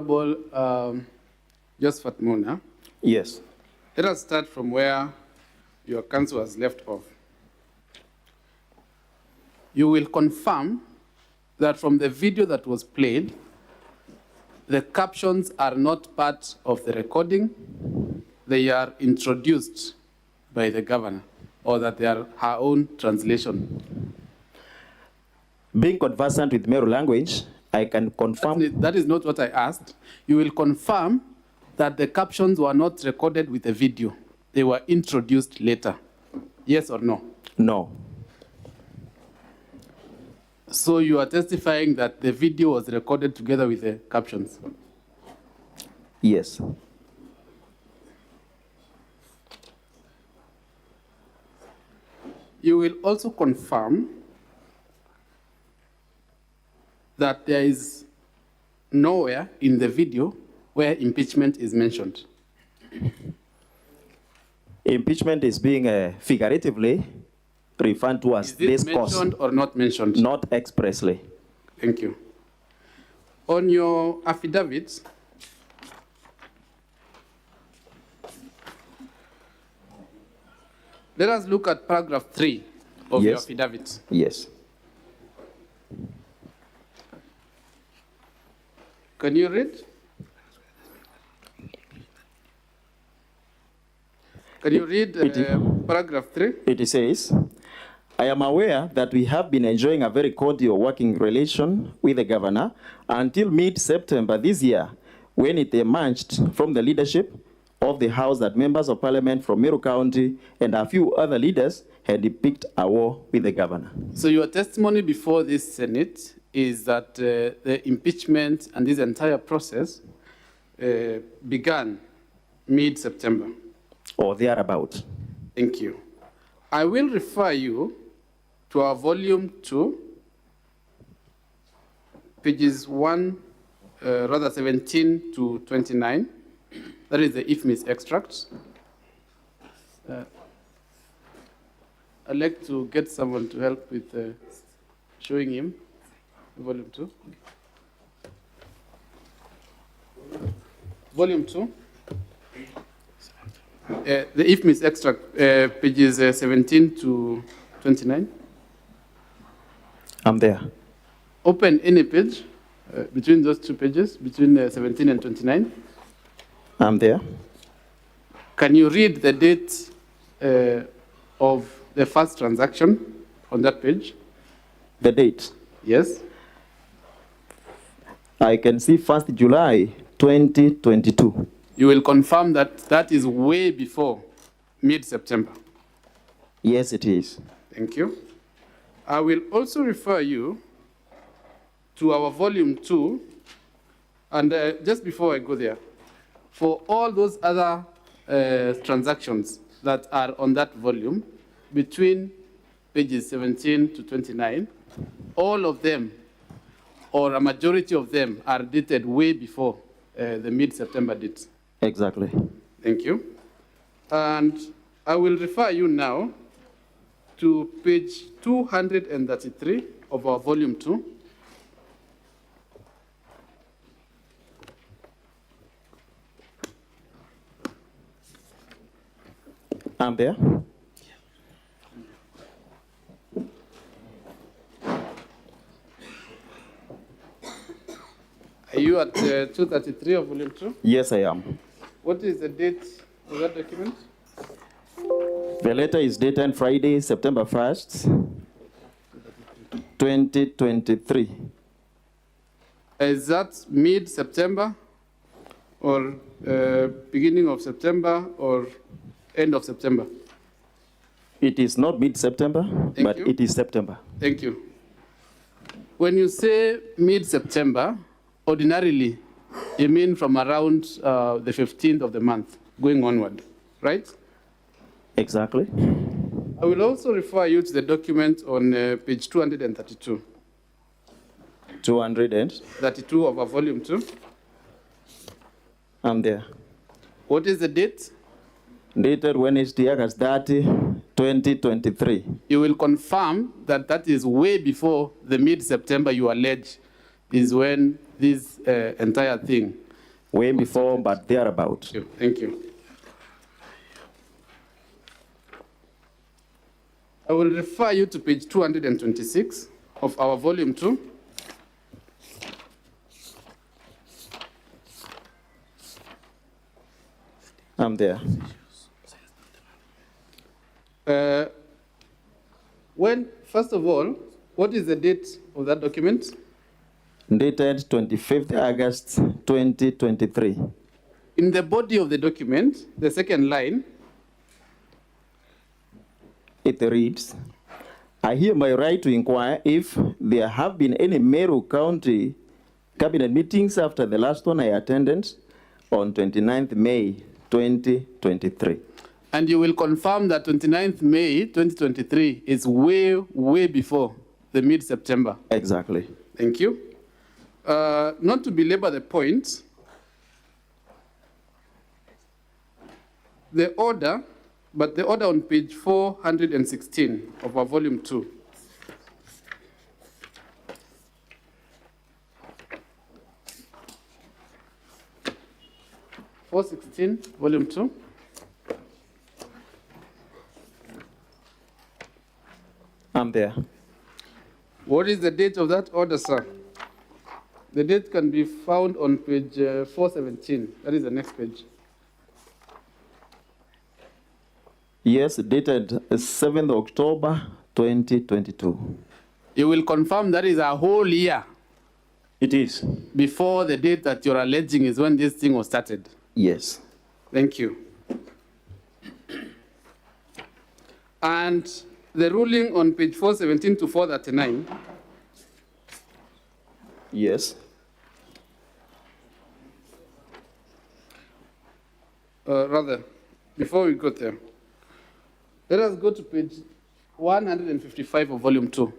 Honorable Josephat Muna. Yes. Let us start from where your counsel has left off. You will confirm that from the video that was played, the captions are not part of the recording. They are introduced by the governor, or that they are her own translation. Being conversant with MERU language, I can confirm. That is not what I asked. You will confirm that the captions were not recorded with the video. They were introduced later. Yes or no? No. So you are testifying that the video was recorded together with the captions? Yes. You will also confirm that there is nowhere in the video where impeachment is mentioned. Impeachment is being figuratively referred to as this discourse. Mentioned or not mentioned? Not expressly. Thank you. On your affidavit, let us look at paragraph 3 of your affidavit. Yes. Can you read? Can you read paragraph 3? It says, I am aware that we have been enjoying a very cordial working relation with the governor until mid-September this year, when it emerged from the leadership of the House that members of Parliament from MERU County and a few other leaders had depicted a war with the governor. So your testimony before this Senate is that the impeachment and this entire process began mid-September. Or thereabout. Thank you. I will refer you to our volume 2, pages 17 to 29. That is the IFMIS extract. I'd like to get someone to help with showing him volume 2. Volume 2. The IFMIS extract, pages 17 to 29. I'm there. Open any page between those two pages, between 17 and 29. I'm there. Can you read the date of the first transaction on that page? The date? Yes. I can see 1st July 2022. You will confirm that that is way before mid-September? Yes, it is. Thank you. I will also refer you to our volume 2, and just before I go there, for all those other transactions that are on that volume, between pages 17 to 29, all of them, or a majority of them, are dated way before the mid-September date. Exactly. Thank you. And I will refer you now to page 233 of our volume 2. I'm there. Are you at 233 of volume 2? Yes, I am. What is the date of that document? The letter is dated Friday, September 1st, 2023. Is that mid-September, or beginning of September, or end of September? It is not mid-September, but it is September. Thank you. When you say mid-September, ordinarily, you mean from around the 15th of the month, going onward, right? Exactly. I will also refer you to the document on page 232. 232 of our volume 2. I'm there. What is the date? Dated Wednesday, August 30, 2023. You will confirm that that is way before the mid-September you allege is when this entire thing way before, but thereabout. Thank you. I will refer you to page 226 of our volume 2. I'm there. First of all, what is the date of that document? Dated 25th August 2023. In the body of the document, the second line, it reads, I hereby write to inquire if there have been any MERU County cabinet meetings after the last one I attended on 29th May 2023. And you will confirm that 29th May 2023 is way, way before the mid-September. Exactly. Thank you. Not to belabor the point, the order on page 416 of our volume 2. Volume 2. I'm there. What is the date of that order, sir? The date can be found on page 417. That is the next page. Yes, dated 7th October 2022. You will confirm that is a whole year It is. before the date that you're alleging is when this thing was started. Yes. Thank you. And the ruling on page 417 to 439. Yes. Rather, before we go there, let us go to page 155 of volume 2.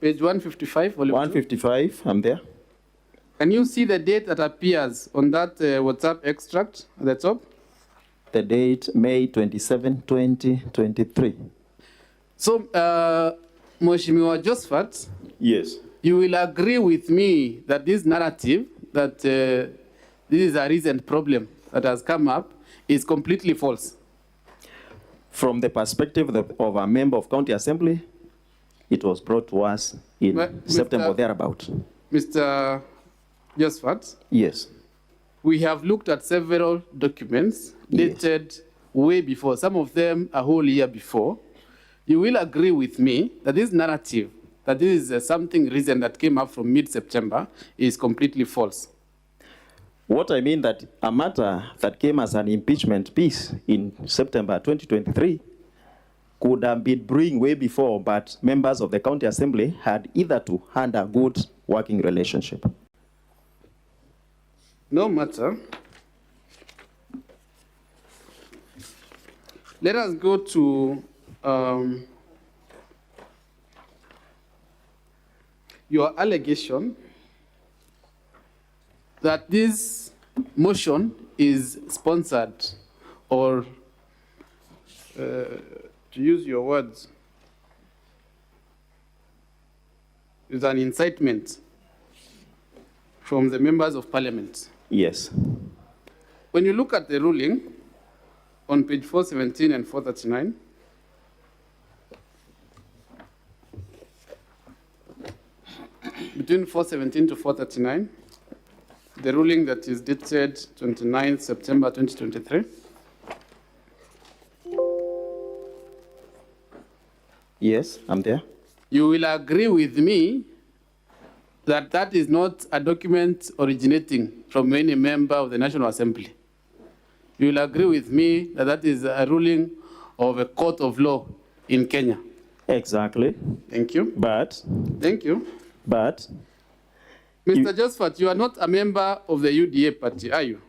Page 155, volume 155, I'm there. Can you see the date that appears on that WhatsApp extract at the top? The date, May 27, 2023. So, Mheshimiwa Josephat, Yes. you will agree with me that this narrative, that this is a recent problem that has come up, is completely false. From the perspective of a member of County Assembly, it was brought to us in September thereabout. Mr. Josephat, Yes. we have looked at several documents dated way before, some of them a whole year before. You will agree with me that this narrative, that this is something recent that came up from mid-September, is completely false. What I mean that a matter that came as an impeachment piece in September 2023 could have been brewing way before, but members of the County Assembly had either to hand a good working relationship. No matter. Let us go to your allegation that this motion is sponsored, or to use your words, is an incitement from the members of parliament. Yes. When you look at the ruling on page 417 and 439, between 417 to 439, the ruling that is dated 29 September 2023, Yes, I'm there. you will agree with me that that is not a document originating from any member of the National Assembly. You will agree with me that that is a ruling of a court of law in Kenya. Exactly. Thank you. But, Thank you. but, Mr. Josephat, you are not a member of the UDA party, are you?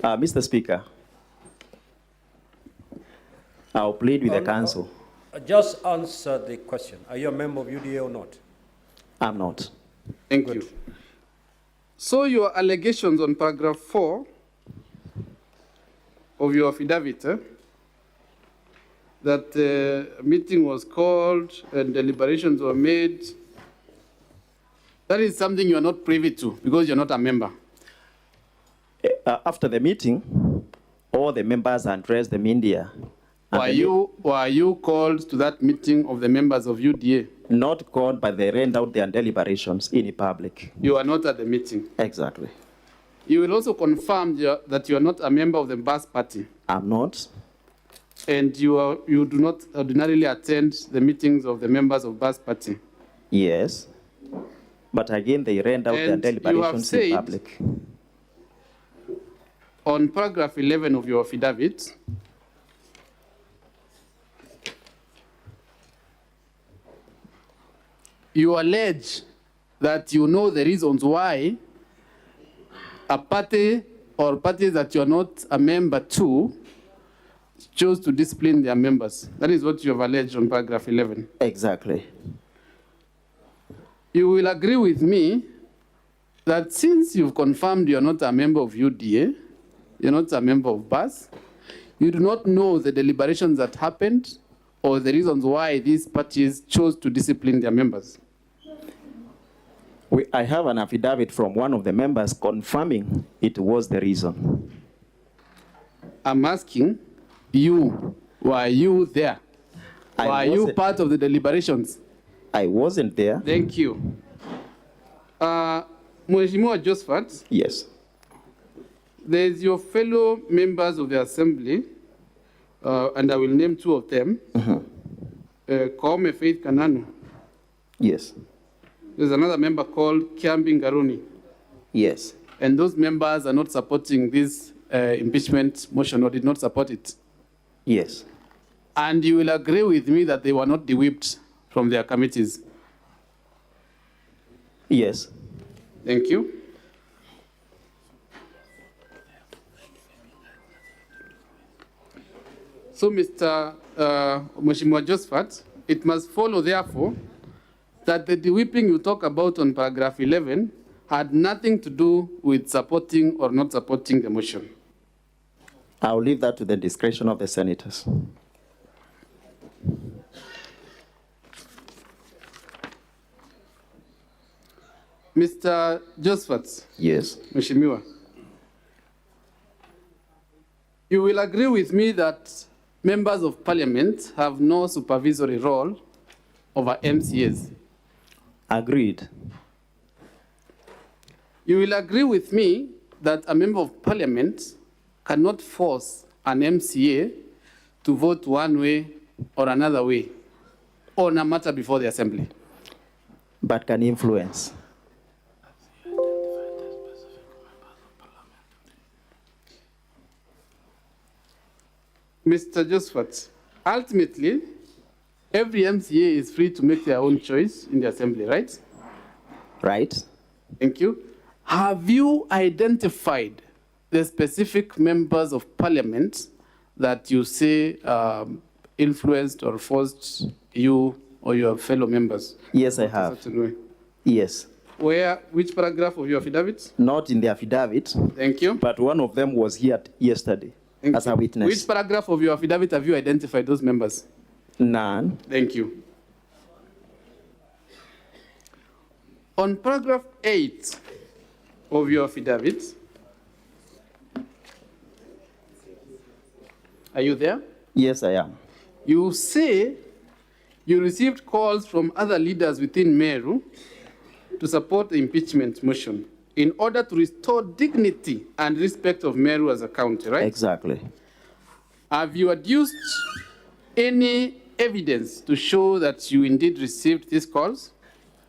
Mr. Speaker, I'll plead with the council. Just answer the question. Are you a member of UDA or not? I'm not. Thank you. So your allegations on paragraph 4 of your affidavit, that a meeting was called and deliberations were made, that is something you are not privy to because you're not a member. After the meeting, all the members addressed the media. Were you called to that meeting of the members of UDA? Not called, but they ran out their deliberations in public. You are not at the meeting. Exactly. You will also confirm that you are not a member of the BAS party. I'm not. And you do not ordinarily attend the meetings of the members of BAS party. Yes. But again, they ran out their deliberations in public. On paragraph 11 of your affidavit, you allege that you know the reasons why a party or parties that you are not a member to chose to discipline their members. That is what you have alleged on paragraph 11. Exactly. You will agree with me that since you've confirmed you are not a member of UDA, you're not a member of BAS, you do not know the deliberations that happened or the reasons why these parties chose to discipline their members. I have an affidavit from one of the members confirming it was the reason. I'm asking you, were you there? Were you part of the deliberations? I wasn't there. Thank you. Mheshimiwa Josephat. Yes. There's your fellow members of the assembly, and I will name two of them. Kaume Faith Kananu. Yes. There's another member called Kiambi Ngaruni. Yes. And those members are not supporting this impeachment motion or did not support it. Yes. And you will agree with me that they were not de-whipped from their committees. Yes. Thank you. So, Mr. Mheshimiwa Josephat, it must follow, therefore, that the de-whipping you talk about on paragraph 11 had nothing to do with supporting or not supporting the motion. I'll leave that to the discretion of the senators. Mr. Josephat. Yes. Mheshimiwa, you will agree with me that members of parliament have no supervisory role over MCAs. Agreed. You will agree with me that a member of parliament cannot force an MCA to vote one way or another way on a matter before the assembly. But can influence. Mr. Josephat, ultimately, every MCA is free to make their own choice in the assembly, right? Right. Thank you. Have you identified the specific members of parliament that you say influenced or forced you or your fellow members? Yes, I have. Yes. Which paragraph of your affidavit? Not in the affidavit. Thank you. But one of them was here yesterday as a witness. Which paragraph of your affidavit have you identified those members? None. Thank you. On paragraph 8 of your affidavit, are you there? Yes, I am. You say you received calls from other leaders within MERU to support the impeachment motion in order to restore dignity and respect of MERU as a county, right? Exactly. Have you adduced any evidence to show that you indeed received these calls?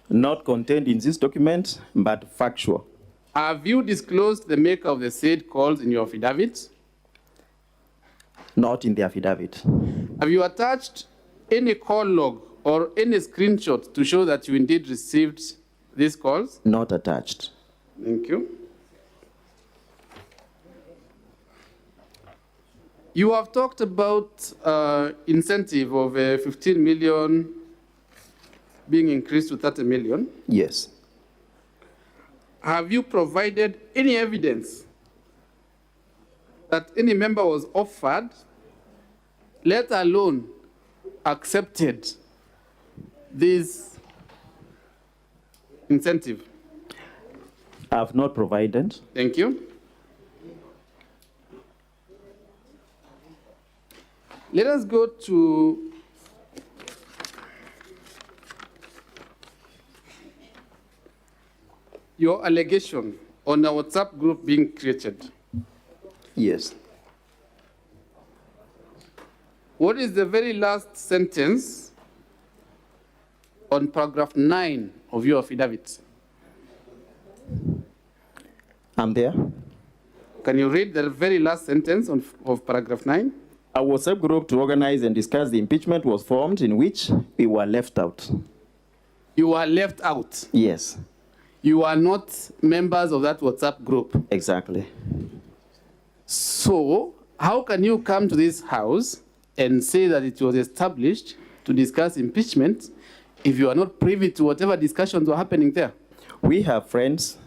Not contained in this document, but factual. Have you disclosed the maker of the said calls in your affidavit? Not in the affidavit. Have you attached any call log or any screenshot to show that you indeed received these calls? Not attached. Thank you. You have talked about incentive of 15 million being increased to 30 million. Yes. have you provided any evidence that any member was offered, let alone accepted, this incentive? I have not provided. Thank you. Let us go to your allegation on a WhatsApp group being created. Yes. What is the very last sentence on paragraph 9 of your affidavit? I'm there. Can you read the very last sentence of paragraph 9? A WhatsApp group to organize and discuss the impeachment was formed in which we were left out. You were left out. Yes. You are not members of that WhatsApp group. Exactly. So, how can you come to this house and say that it was established to discuss impeachment if you are not privy to whatever discussions were happening there? We have friends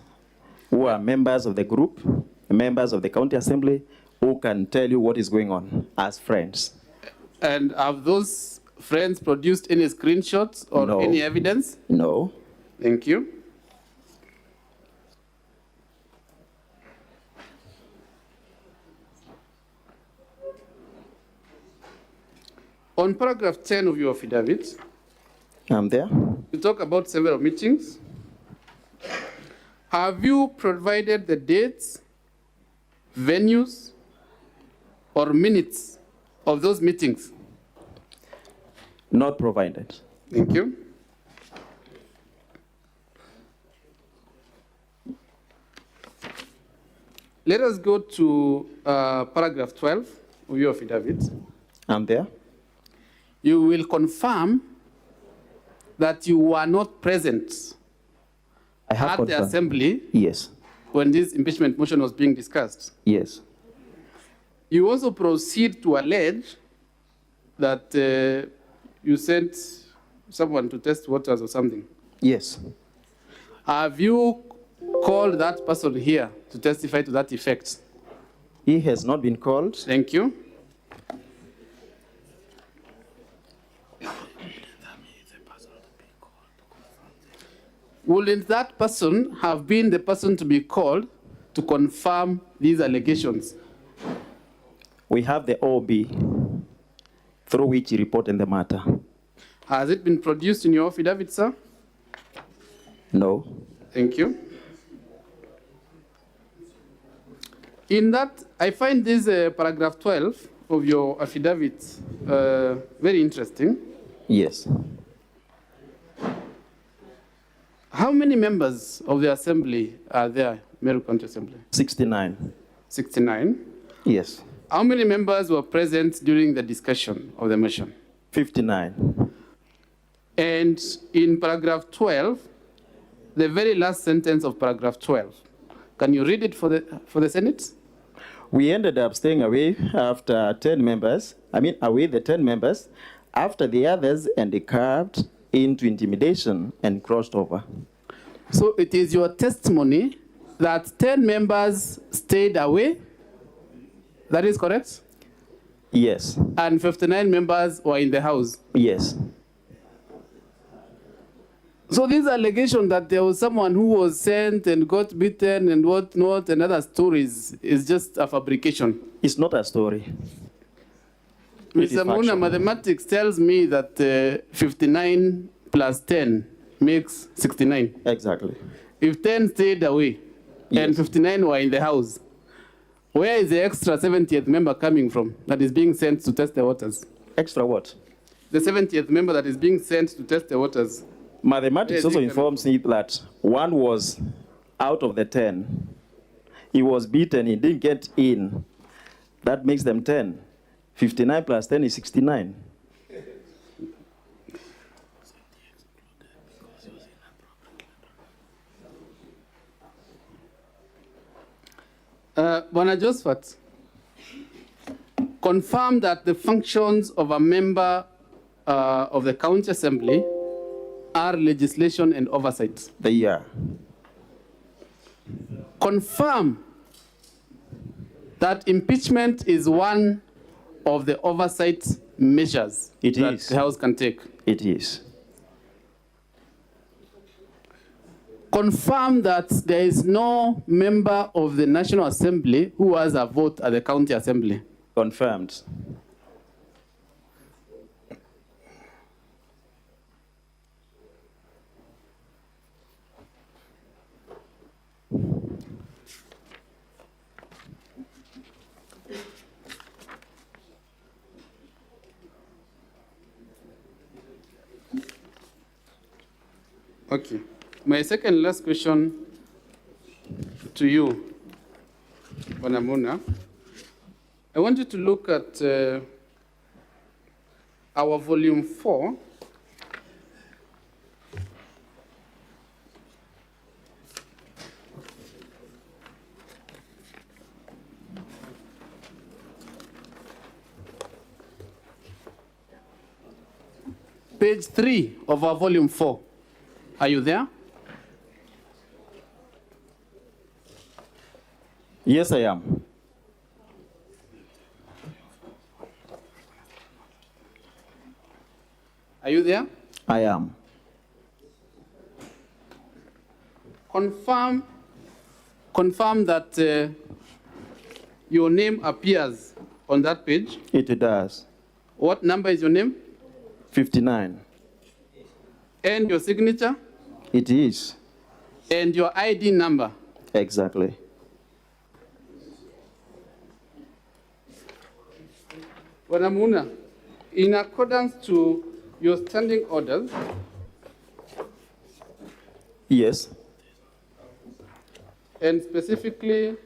who are members of the group, members of the county assembly, who can tell you what is going on as friends. And have those friends produced any screenshots or No. any evidence? No. Thank you. On paragraph 10 of your affidavit, I'm there. you talk about several meetings. Have you provided the dates, venues, or minutes of those meetings? Not provided. Thank you. Let us go to paragraph 12 of your affidavit. I'm there. You will confirm that you were not present I have at the confirmed. assembly Yes. when this impeachment motion was being discussed. Yes. You also proceed to allege that you sent someone to test waters or something. Yes. Have you called that person here to testify to that effect? He has not been called. Thank you. Wouldn't that person have been the person to be called to confirm these allegations? We have the OB through which he reported the matter. Has it been produced in your affidavit, sir? No. Thank you. In that, I find this paragraph 12 of your affidavit very interesting. Yes. How many members of the assembly are there, MERU County Assembly? 69. 69. Yes. How many members were present during the discussion of the motion? 59. And in paragraph 12, the very last sentence of paragraph 12, can you read it for the Senate? We ended up staying away after 10 members, away the 10 members, after the others and they carved into intimidation and crossed over. So it is your testimony that 10 members stayed away? That is correct? Yes. And 59 members were in the house? Yes. So this allegation that there was someone who was sent and got beaten and whatnot and other stories is just a fabrication. It's not a story. Mr. Muna, mathematics tells me that 59 plus 10 makes 69. Exactly. If 10 stayed away and Yes. 59 were in the house, where is the extra 70th member coming from that is being sent to test the waters? Extra what? The 70th member that is being sent to test the waters. Mathematics Yes, also you can- informs me that one was out of the 10. He was beaten, he didn't get in. That makes them 10. 59 plus 10 is 69. Bwana Josephat, confirm that the functions of a member of the county assembly are legislation and oversight. They are. confirm that impeachment is one of the oversight measures that the House can take. It is. Confirm that there is no member of the National Assembly who has a vote at the County Assembly. Confirmed. Okay. My second and last question to you, Bonamuna. I want you to look at our volume 4. Page 3 of our volume 4. Are you there? Yes, I am. Are you there? I am. Confirm that your name appears on that page. It does. What number is your name? 59. And your signature? It is. And your ID number? Exactly. Bonamuna, in accordance to your standing orders, Yes. and specifically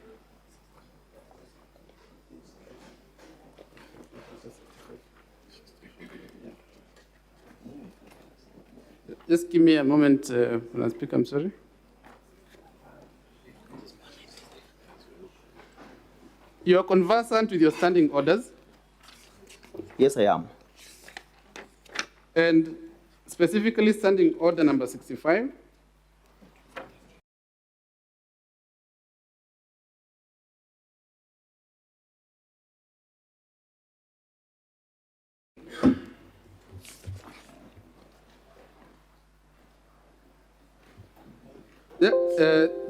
just give me a moment when I speak, I'm sorry. You are conversant with your standing orders, Yes, I am. and specifically standing order number 65.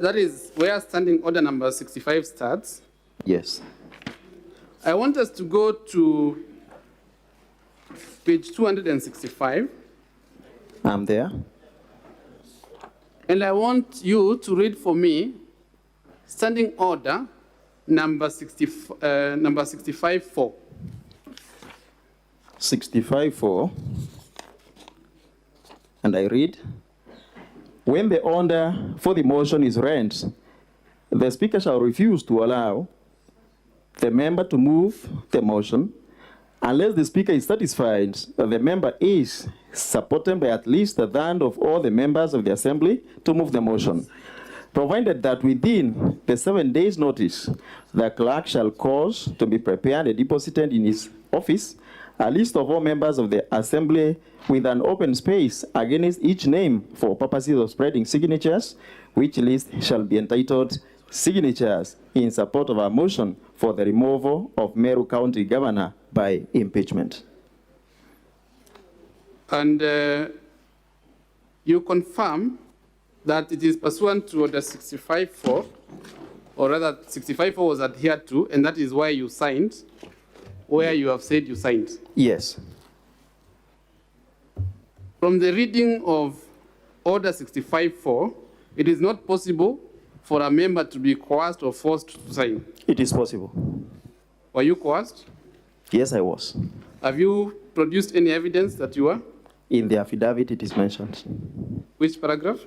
That is where standing order number 65 starts. Yes. I want us to go to page 265, I'm there. and I want you to read for me standing order number 65-4. 65-4. And I read, when the order for the motion is read, the Speaker shall refuse to allow the member to move the motion unless the Speaker is satisfied that the member is supported by at least a third of all the members of the Assembly to move the motion, provided that within the 7 days' notice, the clerk shall cause to be prepared and deposited in his office a list of all members of the Assembly with an open space against each name for purposes of spreading signatures, which list shall be entitled signatures in support of a motion for the removal of MERU County Governor by impeachment. And you confirm that it is pursuant to order 65-4, or rather 65-4 was adhered to, and that is why you signed, where you have said you signed. Yes. From the reading of order 65-4, it is not possible for a member to be coerced or forced to sign. It is possible. Were you coerced? Yes, I was. Have you produced any evidence that you were? In the affidavit, it is mentioned. Which paragraph?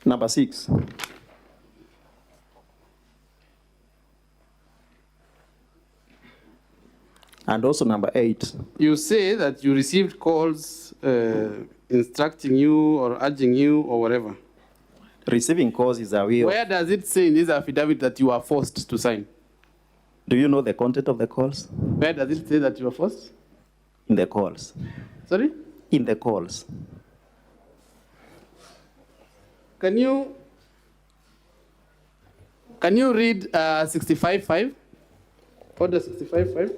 Number 6. And also number 8. You say that you received calls instructing you or urging you or whatever. receiving calls is a way of, Where does it say in this affidavit that you are forced to sign? do you know the content of the calls? Where does it say that you are forced? In the calls. Sorry? In the calls. Can you read 65.5? Order 65.5?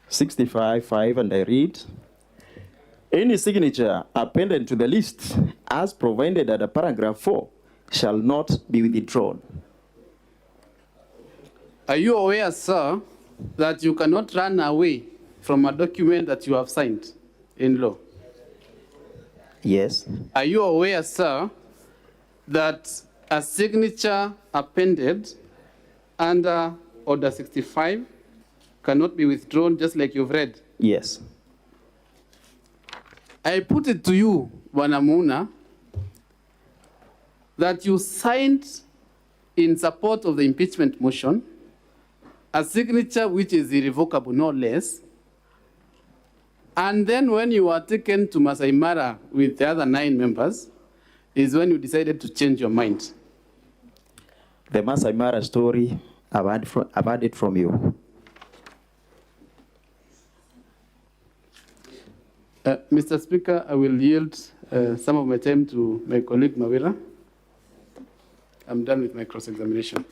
65.5, and I read, any signature appended to the list as provided under paragraph 4 shall not be withdrawn. Are you aware, sir, that you cannot run away from a document that you have signed in law? Yes. Are you aware, sir, that a signature appended under Order 65 cannot be withdrawn, just like you've read? Yes. I put it to you, Bwana, that you signed in support of the impeachment motion a signature which is irrevocable, no less. And then when you were taken to Masai Mara with the other 9 members, is when you decided to change your mind. The Masai Mara story, I've heard it from you. Mr. Speaker, I will yield some of my time to my colleague Mawira. I'm done with my cross-examination.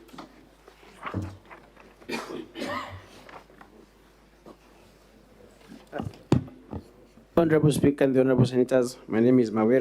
Honorable Speaker and the Honorable Senators, my name is Mawira.